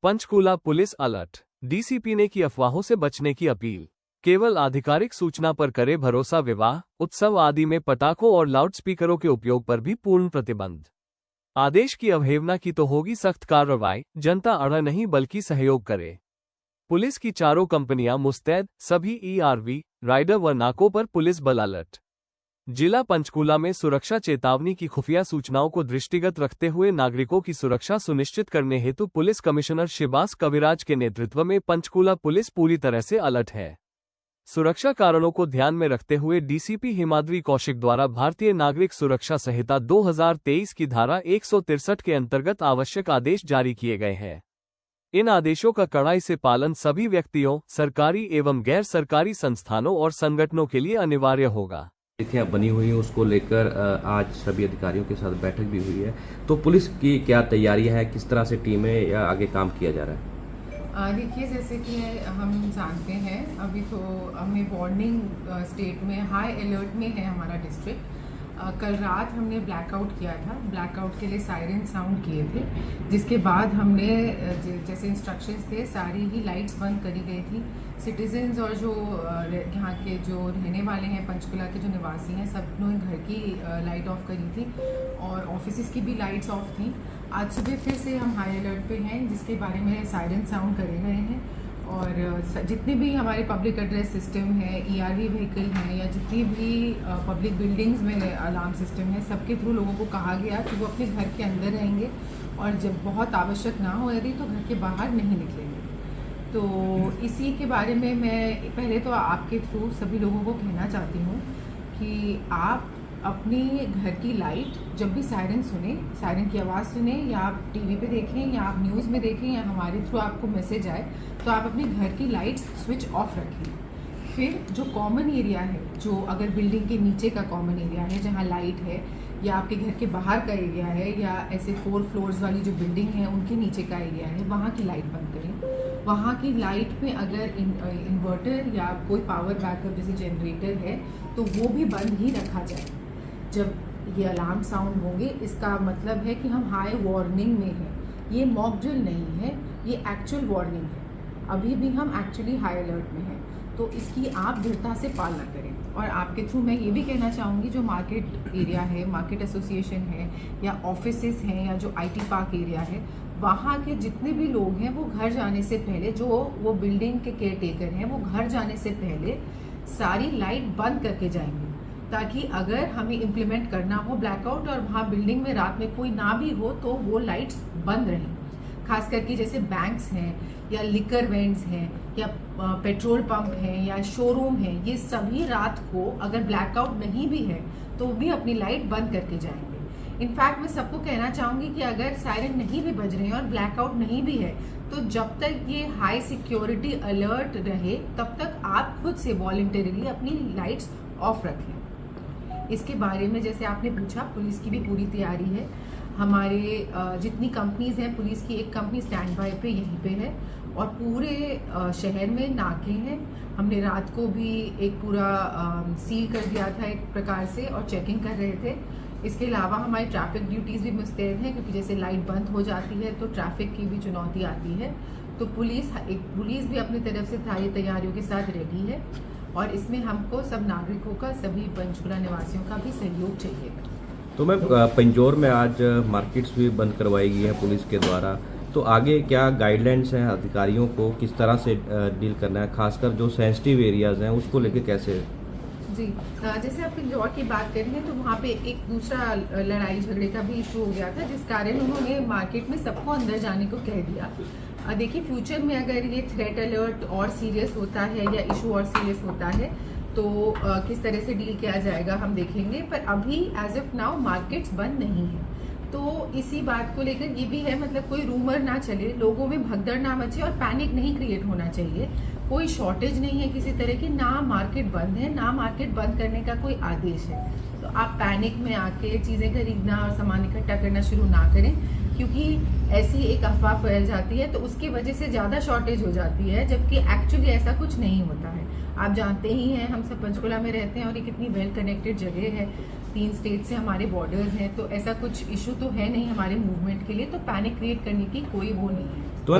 Panchkula police alert. DCP ने की अफवाहों से बचने की अपील। केवल आधिकारिक सूचना पर करे भरोसा। विवाह, उत्सव आदि में पटाखों और लाउडस्पीकरों के उपयोग पर भी पूर्ण प्रतिबंध। आदेश की अवहेलना की तो होगी सख्त कार्रवाई। जनता अड़ नहीं बल्कि सहयोग करे। पुलिस की चारों कंपनियां मुस्तैद। सभी ईआरवी, राइडर व नाकों पर पुलिस बल अलर्ट। जिला पंचकूला में सुरक्षा चेतावनी की खुफिया सूचनाओं को दृष्टिगत रखते हुए नागरिकों की सुरक्षा सुनिश्चित करने हेतु पुलिस कमिश्नर शिबास कविराज के नेतृत्व में पंचकूला पुलिस पूरी तरह से अलर्ट है। सुरक्षा कारणों को ध्यान में रखते हुए डीसीपी हिमाद्री कौशिक द्वारा भारतीय नागरिक सुरक्षा संहिता 2023 की धारा 163 के अंतर्गत आवश्यक आदेश जारी किए गए हैं। इन आदेशों का कड़ाई से पालन सभी व्यक्तियों, सरकारी एवं गैर सरकारी संस्थानों और संगठनों के लिए अनिवार्य होगा। तिथियां बनी हुई हैं, उसको लेकर आज सभी अधिकारियों के साथ बैठक भी हुई है। तो पुलिस की क्या तैयारियां हैं, किस तरह से टीमें या आगे काम किया जा रहा है? देखिए, जैसे कि हम जानते हैं, अभी तो हमें वार्निंग स्टेट में, हाई अलर्ट में है हमारा डिस्ट्रिक्ट। कल रात हमने ब्लैकआउट किया था। ब्लैकआउट के लिए सायरन साउंड किए थे, जिसके बाद हमने जैसे इंस्ट्रक्शंस थे, सारी ही लाइट्स बंद करी गई थी। सिटीजन्स और जो यहाँ के जो रहने वाले हैं, पंचकूला के जो निवासी हैं, सब ने घर की लाइट ऑफ करी थी और ऑफिस की भी लाइट्स ऑफ थी। आज सुबह फिर से हम हाई अलर्ट पे हैं, जिसके बारे में सायरन साउंड करे गए हैं और जितने भी हमारे पब्लिक एड्रेस सिस्टम है, ईआरवी व्हीकल हैं या जितनी भी पब्लिक बिल्डिंग्स में अलार्म सिस्टम है, सबके थ्रू लोगों को कहा गया कि वो अपने घर के अंदर रहेंगे और जब बहुत आवश्यक ना हो यदि तो घर के बाहर नहीं निकलेंगे। तो इसी के बारे में मैं पहले तो आपके थ्रू सभी लोगों को कहना चाहती हूँ कि आप अपने घर की लाइट जब भी सायरन सुने, सायरन की आवाज़ सुने, या आप टीवी पे देखें या आप न्यूज़ में देखें या हमारे थ्रू आपको मैसेज आए, तो आप अपने घर की लाइट्स स्विच ऑफ रखें। फिर जो कॉमन एरिया है, जो अगर बिल्डिंग के नीचे का कॉमन एरिया है जहाँ लाइट है, या आपके घर के बाहर का एरिया है, या ऐसे 4 फ्लोर्स वाली जो बिल्डिंग है उनके नीचे का एरिया है, वहाँ की लाइट बंद करें। वहाँ की लाइट में अगर इन्वर्टर या कोई पावर बैकअप जैसे जनरेटर है तो वो भी बंद ही रखा जाए। जब ये अलार्म साउंड होंगे, इसका मतलब है कि हम हाई वार्निंग में हैं। ये मॉक ड्रिल नहीं है, ये एक्चुअल वार्निंग है। अभी भी हम एक्चुअली हाई अलर्ट में हैं, तो इसकी आप दृढ़ता से पालना करें। और आपके थ्रू मैं ये भी कहना चाहूँगी, जो मार्केट एरिया है, मार्केट एसोसिएशन है या ऑफिसेस हैं या जो आईटी पार्क एरिया है, वहाँ के जितने भी लोग हैं वो घर जाने से पहले, जो वो बिल्डिंग के केयर टेकर हैं, वो घर जाने से पहले सारी लाइट बंद करके जाएंगे, ताकि अगर हमें इम्प्लीमेंट करना हो ब्लैकआउट और वहाँ बिल्डिंग में रात में कोई ना भी हो तो वो लाइट्स बंद रहें। खास करके जैसे बैंक्स हैं या लिकर वेंड्स हैं या पेट्रोल पंप हैं या शोरूम हैं, ये सभी रात को अगर ब्लैकआउट नहीं भी है तो भी अपनी लाइट बंद करके जाएंगे। इनफैक्ट मैं सबको कहना चाहूँगी कि अगर सायरन नहीं भी बज रहे हैं और ब्लैकआउट नहीं भी है, तो जब तक ये हाई सिक्योरिटी अलर्ट रहे तब तक आप खुद से वॉलंटरीली अपनी लाइट्स ऑफ रखें। इसके बारे में जैसे आपने पूछा, पुलिस की भी पूरी तैयारी है। हमारे जितनी कंपनीज हैं, पुलिस की एक कंपनी स्टैंड बाय पे यहीं पे है और पूरे शहर में नाके हैं। हमने रात को भी एक पूरा सील कर दिया था एक प्रकार से और चेकिंग कर रहे थे। इसके अलावा हमारी ट्रैफिक ड्यूटीज़ भी मुस्तैद हैं, क्योंकि जैसे लाइट बंद हो जाती है तो ट्रैफिक की भी चुनौती आती है। तो पुलिस भी अपनी तरफ से सारी तैयारियों के साथ रेडी है और इसमें हमको सब नागरिकों का, सभी पंचकूला निवासियों का भी सहयोग चाहिए। तो मैम, पंजौर में आज मार्केट्स भी बंद करवाई गई हैं पुलिस के द्वारा, तो आगे क्या गाइडलाइंस हैं अधिकारियों को, किस तरह से डील करना है, खासकर जो सेंसिटिव एरियाज हैं उसको लेके कैसे? जी, जैसे आप पंजौर की बात करेंगे तो वहाँ पे एक दूसरा लड़ाई झगड़े का भी इशू हो गया था, जिस कारण उन्होंने मार्केट में सबको अंदर जाने को कह दिया। देखिए, फ्यूचर में अगर ये थ्रेट अलर्ट और सीरियस होता है या इशू और सीरियस होता है तो किस तरह से डील किया जाएगा हम देखेंगे, पर अभी एज ऑफ नाउ मार्केट्स बंद नहीं है। तो इसी बात को लेकर ये भी है, मतलब कोई रूमर ना चले, लोगों में भगदड़ ना मचे और पैनिक नहीं क्रिएट होना चाहिए। कोई शॉर्टेज नहीं है किसी तरह की, ना मार्केट बंद है, ना मार्केट बंद करने का कोई आदेश है। तो आप पैनिक में आके चीज़ें खरीदना और सामान इकट्ठा करना शुरू ना करें, क्योंकि ऐसी एक अफवाह फैल जाती है तो उसकी वजह से ज़्यादा शॉर्टेज हो जाती है, जबकि एक्चुअली ऐसा कुछ नहीं होता है। आप जानते ही हैं, हम सब पंचकूला में रहते हैं और ये कितनी वेल कनेक्टेड जगह है, 3 स्टेट से हमारे बॉर्डर्स हैं, तो ऐसा कुछ इशू तो है नहीं हमारे मूवमेंट के लिए, तो पैनिक क्रिएट करने की कोई वो नहीं है।